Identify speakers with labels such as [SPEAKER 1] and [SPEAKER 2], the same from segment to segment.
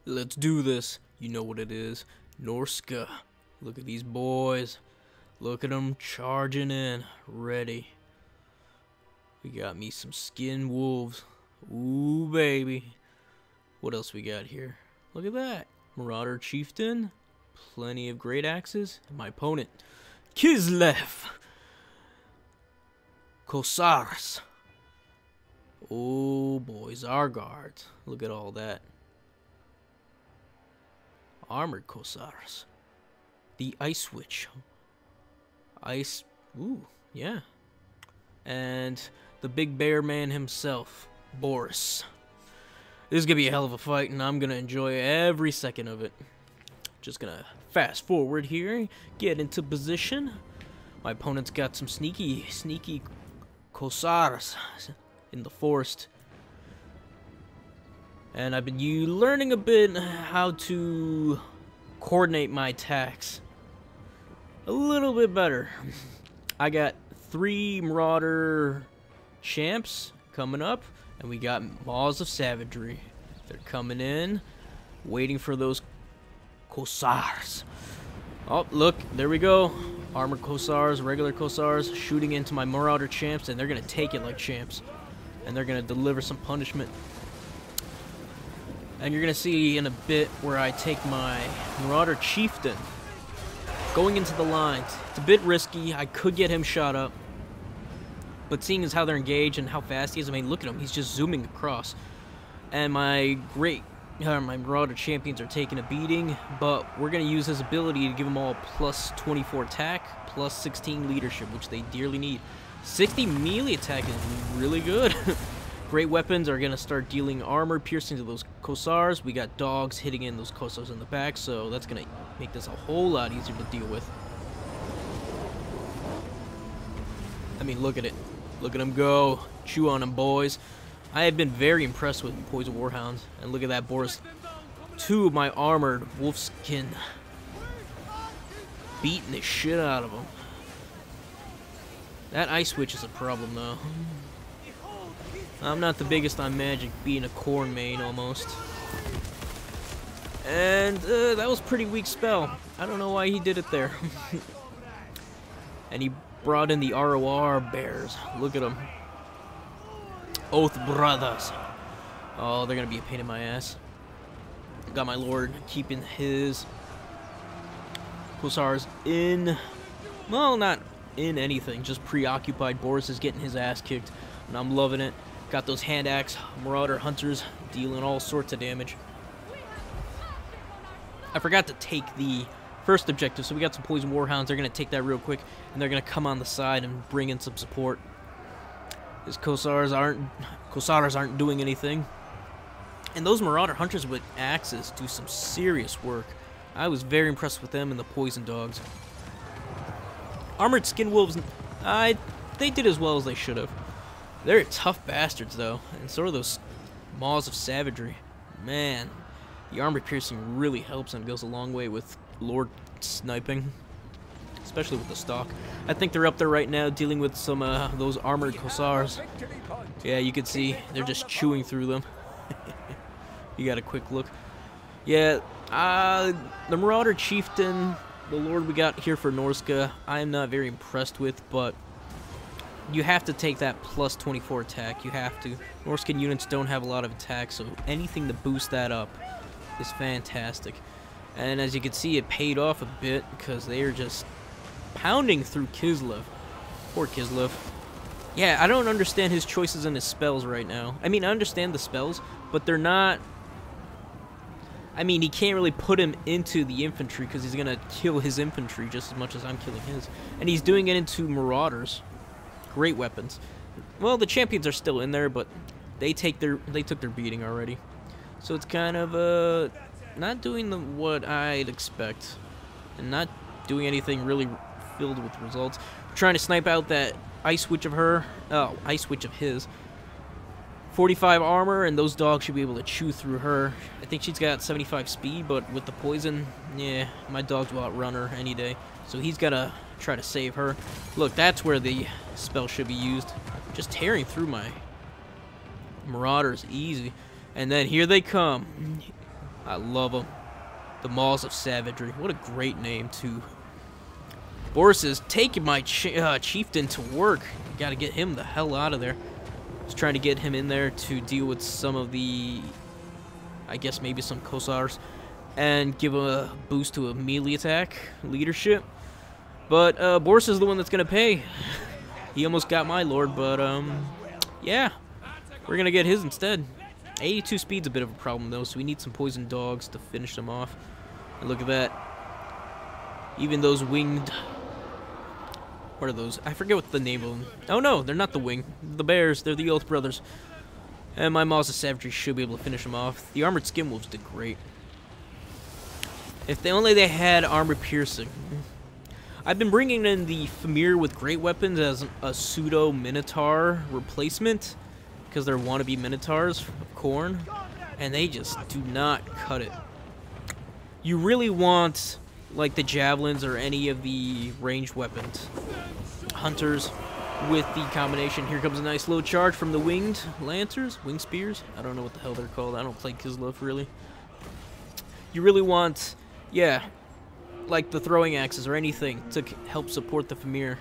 [SPEAKER 1] Let's do this. You know what it is. Norsca. Look at these boys. Look at them charging in. Ready. We got me some skin wolves. Ooh, baby. What else we got here? Look at that. Marauder Chieftain. Plenty of great axes. And my opponent, Kislev Empire. Oh, boys. Our guards. Look at all that. Armored Cossars. The Ice Witch. Ooh, yeah. And the big bear man himself, Boris. This is gonna be a hell of a fight, and I'm gonna enjoy every second of it. Just gonna fast forward here, get into position. My opponent's got some sneaky Cossars in the forest. And I've been learning a bit how to coordinate my attacks a little bit better. I got 3 Marauder champs coming up, and we got Maws of Savagery. They're coming in, waiting for those Cossars. Oh, look, there we go. Armored Cossars, regular Cossars, shooting into my Marauder champs, and they're going to take it like champs. And they're going to deliver some punishment. And you're going to see in a bit where I take my Marauder Chieftain going into the lines. It's a bit risky. I could get him shot up. But seeing as how they're engaged and how fast he is, I mean, look at him. He's just zooming across. And my Marauder champions are taking a beating. But we're going to use his ability to give them all plus 24 attack, plus 16 leadership, which they dearly need. 60 melee attack is really good. Great weapons are going to start dealing armor piercing to those Cossars. We got dogs hitting in those Cossars in the back, so that's going to make this a whole lot easier to deal with. I mean, look at it. Look at them go. Chew on them, boys. I have been very impressed with Poison Warhounds. And look at that, Boris. 2 of my armored wolfskin. Beating the shit out of them. That Ice Witch is a problem, though. I'm not the biggest on magic, being a corn main almost. And that was a pretty weak spell. I don't know why he did it there. And he brought in the ROR bears. Look at them. Oath Brothers. Oh, they're going to be a pain in my ass. Got my lord keeping his Cossars in... Well, not in anything. Just preoccupied. Boris is getting his ass kicked. And I'm loving it. Got those hand axe Marauder hunters dealing all sorts of damage. I forgot to take the first objective, so we got some Poison Warhounds. They're going to take that real quick, and they're going to come on the side and bring in some support. His Cossars aren't doing anything. And those Marauder hunters with axes do some serious work. I was very impressed with them and the poison dogs. Armored Skin Wolves, they did as well as they should have. They're tough bastards, though, and so are those Maws of Savagery. Man, the armor piercing really helps and goes a long way with Lord sniping, especially with the stock. I think they're up there right now dealing with some those armored Cossars. Yeah, you can see they're just chewing through them. You got a quick look. Yeah, the Marauder Chieftain, the Lord we got here for Norsca, I'm not very impressed with, but you have to take that plus 24 attack. You have to. Norscan units don't have a lot of attack, so anything to boost that up is fantastic. And as you can see, it paid off a bit because they are just pounding through Kislev. Poor Kislev. Yeah, I don't understand his choices and his spells right now. I mean, I understand the spells, but they're not... I mean, he can't really put him into the infantry because he's going to kill his infantry just as much as I'm killing his. And he's doing it into Marauders. Great weapons. Well, the champions are still in there, but they took their beating already. So it's kind of not doing what I'd expect, and not doing anything really filled with results. We're trying to snipe out that Ice Witch of his. 45 armor, and those dogs should be able to chew through her. I think she's got 75 speed, but with the poison, yeah, my dogs will outrun her any day. So he's got to try to save her. Look, that's where the spell should be used. Just tearing through my Marauders easy. And then here they come. I love them. The Maws of Savagery. What a great name, too. Boris is taking my chieftain to work. Gotta get him the hell out of there. Just trying to get him in there to deal with some of the, I guess maybe some Kossars, and give a boost to a melee attack leadership. But Boris is the one that's gonna pay. He almost got my lord, but yeah, we're gonna get his instead. 82 speed's a bit of a problem though, so we need some poison dogs to finish them off. And look at that. Even those winged, what are those? I forget what the name of them. Oh no, they're not the wing. The bears. They're the Oath Brothers. And my Maws of Savagery should be able to finish them off. The armored skin wolves did great. If they only had armor piercing. I've been bringing in the Famir with great weapons as a pseudo Minotaur replacement because they're wannabe Minotaurs of Khorne, and they just do not cut it. You really want like the javelins or any of the ranged weapons. Hunters with the combination. Here comes a nice little charge from the winged lancers, wing spears. I don't know what the hell they're called. I don't play Kislev really. You really want, yeah, like the throwing axes or anything to help support the Famir,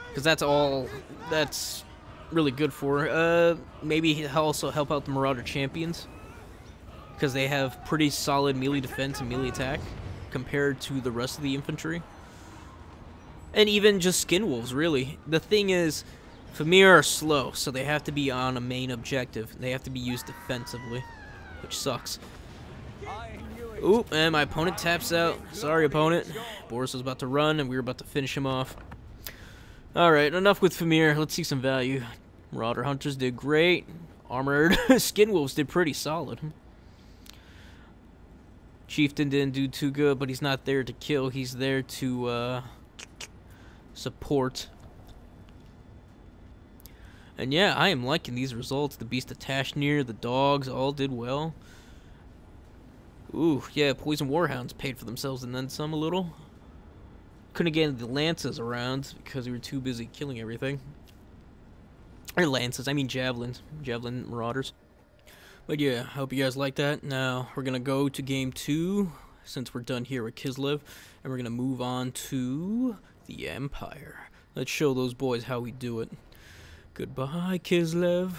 [SPEAKER 1] because that's all that's really good for. Maybe also help out the Marauder champions, because they have pretty solid melee defense and melee attack compared to the rest of the infantry. And even just skin wolves, really. The thing is, Famir are slow, so they have to be on a main objective. They have to be used defensively, which sucks. Oop, and my opponent taps out. Sorry, opponent. Boris was about to run, and we were about to finish him off. Alright, enough with Famir. Let's see some value. Marauder Hunters did great. Armored Skin Wolves did pretty solid. Chieftain didn't do too good, but he's not there to kill. He's there to support. And yeah, I am liking these results. The Beast of Tashnir, the dogs, all did well. Ooh, yeah, Poison Warhounds paid for themselves and then some a little. Couldn't get the lances around because we were too busy killing everything. Or lances, I mean javelins. Javelin Marauders. But yeah, I hope you guys like that. Now, we're going to go to game 2, since we're done here with Kislev. And we're going to move on to the Empire. Let's show those boys how we do it. Goodbye, Kislev.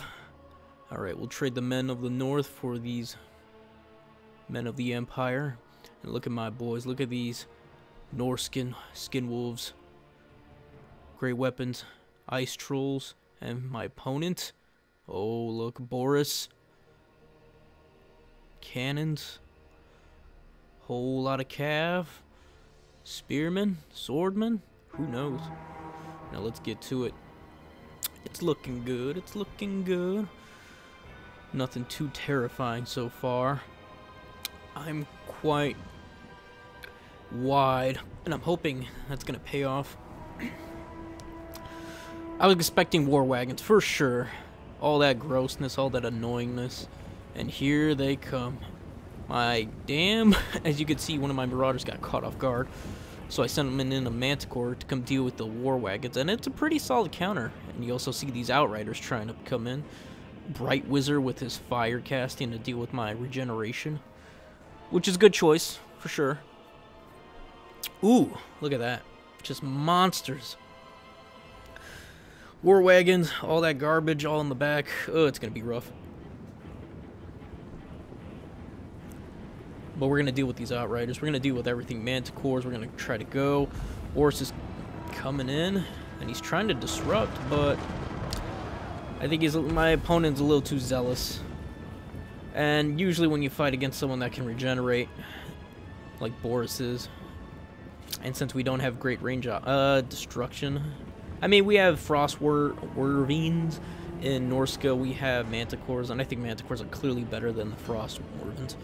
[SPEAKER 1] Alright, we'll trade the men of the north for these men of the Empire. And look at my boys. Look at these Norscan skin wolves. Great weapons. Ice trolls. And my opponent. Oh, look. Boris. Cannons. Whole lot of cav. Spearmen. Swordmen. Who knows? Now let's get to it. It's looking good. It's looking good. Nothing too terrifying so far. I'm quite wide, and I'm hoping that's going to pay off. I was expecting war wagons for sure. All that grossness, all that annoyingness. And here they come. My damn, as you can see, one of my Marauders got caught off guard. So I sent him in a Manticore to come deal with the war wagons, and it's a pretty solid counter. And you also see these Outriders trying to come in. Bright Wizard with his fire casting to deal with my regeneration. Which is a good choice, for sure. Ooh, look at that. Just monsters. War wagons, all that garbage, all in the back. Oh, it's going to be rough. But we're going to deal with these Outriders. We're going to deal with everything. Manticores, we're going to try to go. Boris is coming in, and he's trying to disrupt, but I think my opponent's a little too zealous. And usually when you fight against someone that can regenerate, like Boris is, and since we don't have great range, destruction. I mean, we have Frost Wervines. In Norsca, we have Manticores, and I think Manticores are clearly better than the Frost Wervines.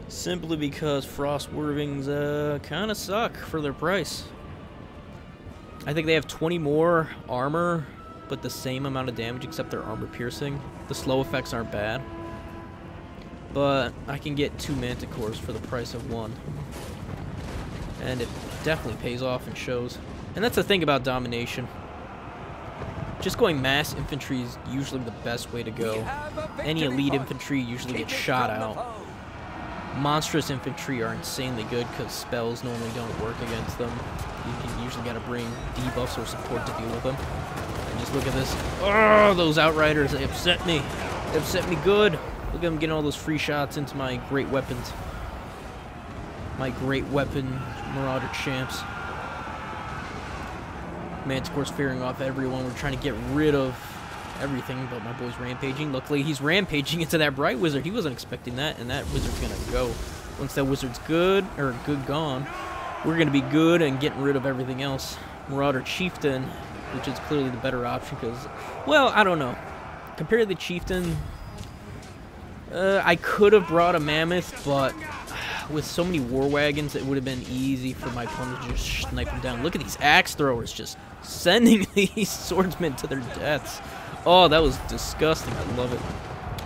[SPEAKER 1] Simply because Frost Wervings kind of suck for their price. I think they have 20 more armor, but the same amount of damage except their armor piercing. The slow effects aren't bad. But I can get 2 Manticores for the price of 1. And it definitely pays off and shows. And that's the thing about Domination. Just going mass infantry is usually the best way to go. Any elite infantry usually gets shot out. Monstrous infantry are insanely good because spells normally don't work against them. You usually got to bring debuffs or support to deal with them. And just look at this. Oh, those outriders, they upset me. They upset me good. Look at them getting all those free shots into my great weapons. My great weapon Marauder champs. Manticore's fearing off everyone. We're trying to get rid of everything but my boy's rampaging. Luckily, he's rampaging into that Bright Wizard. He wasn't expecting that, and that Wizard's gonna go. Once that Wizard's good gone, we're gonna be good and getting rid of everything else. Marauder Chieftain, which is clearly the better option because, well, I don't know. Compared to the Chieftain, I could have brought a Mammoth, but with so many war wagons, it would have been easy for my opponent to just snipe them down. Look at these axe throwers just sending these swordsmen to their deaths. Oh, that was disgusting. I love it.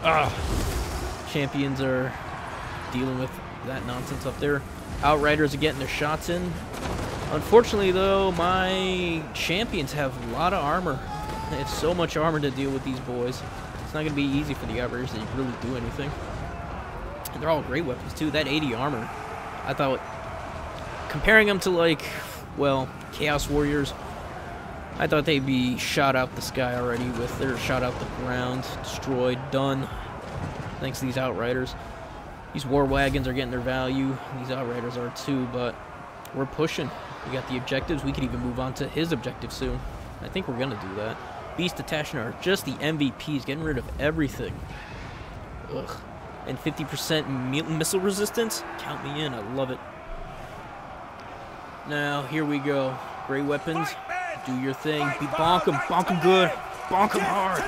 [SPEAKER 1] Ah, champions are dealing with that nonsense up there. Outriders are getting their shots in. Unfortunately, though, my champions have a lot of armor. They have so much armor to deal with these boys. It's not going to be easy for the Outriders to really do anything. And they're all great weapons, too. That 80 armor, I thought, comparing them to, like, well, Chaos Warriors, I thought they'd be shot out the sky already with their shot out the ground, destroyed, done, thanks to these Outriders. These war wagons are getting their value. These Outriders are, too, but we're pushing. We got the objectives. We could even move on to his objective soon. I think we're going to do that. Beast Attachment are just the MVPs, getting rid of everything. Ugh. And 50% missile resistance? Count me in. I love it. Now, here we go. Great weapons. Do your thing. Bonk them good. Bonk them hard.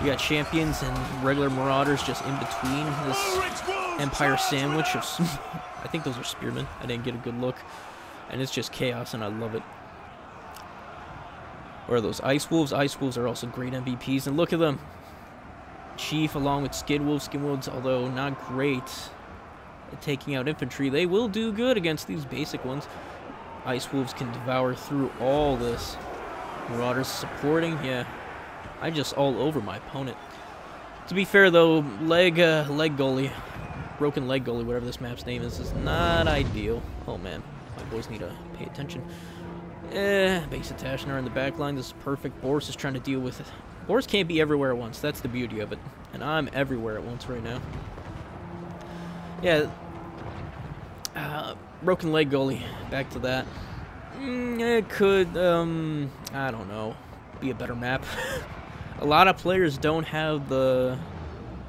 [SPEAKER 1] You got champions and regular marauders just in between this Empire sandwich of... I think those are spearmen. I didn't get a good look. And it's just chaos, and I love it. Or are those Ice Wolves? Ice Wolves are also great MVPs. And look at them. Chief along with Skid Wolves. Skid Wolves, although not great at taking out infantry, they will do good against these basic ones. Ice Wolves can devour through all this. Marauders supporting, yeah. I'm just all over my opponent. To be fair, though, leg goalie, broken leg goalie, whatever this map's name is not ideal. Oh man, my boys need to pay attention. Base attachment are in the back line. This is perfect. Boris is trying to deal with it. Boris can't be everywhere at once. That's the beauty of it. And I'm everywhere at once right now. Yeah. Broken leg goalie. Back to that. It could, I don't know, be a better map. A lot of players don't have the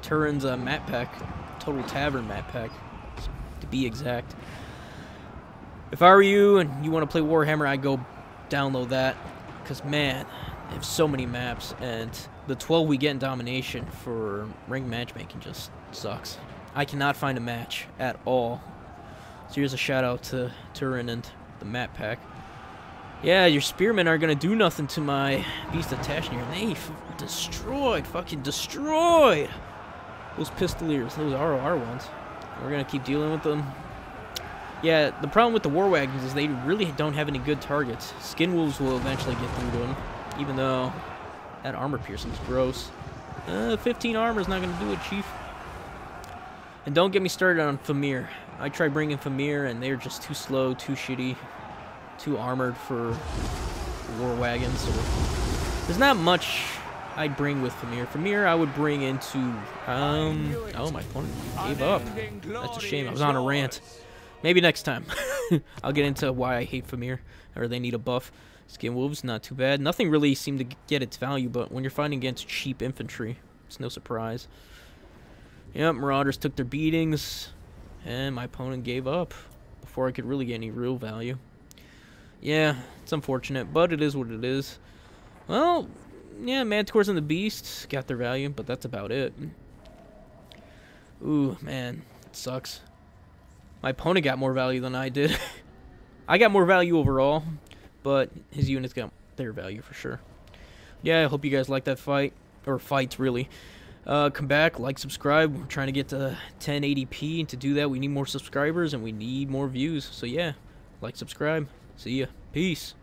[SPEAKER 1] Turin's map pack. Total Tavern map pack, to be exact. If I were you and you want to play Warhammer, I'd go download that. Because, man, they have so many maps. And the 12 we get in Domination for ranked matchmaking just sucks. I cannot find a match at all. So here's a shout out to Turin and the map pack. Yeah, your spearmen are going to do nothing to my beast attachment here. They destroyed, fucking destroyed those pistoliers, those ROR ones. We're going to keep dealing with them. Yeah, the problem with the war wagons is they really don't have any good targets. Skin Wolves will eventually get through to them, even though that armor piercing is gross. 15 armor is not going to do it, Chief. And don't get me started on Famir. I tried bringing Famir, and they're just too slow, too shitty, too armored for war wagons. So there's not much I'd bring with Famir. Famir I would bring into... oh, my opponent gave up. That's a shame. I was on a rant. Maybe next time. I'll get into why I hate Famir, or they need a buff. Skin Wolves, not too bad. Nothing really seemed to get its value, but when you're fighting against cheap infantry, it's no surprise. Yep, Marauders took their beatings, and my opponent gave up before I could really get any real value. Yeah, it's unfortunate, but it is what it is. Well, yeah, Manticores and the Beast got their value, but that's about it. Ooh, man, it sucks. My opponent got more value than I did. I got more value overall, but his units got their value for sure. Yeah, I hope you guys liked that fight, or fights really. Come back, like, subscribe. We're trying to get to 1080p, and to do that we need more subscribers and we need more views. So yeah, like, subscribe. See ya. Peace.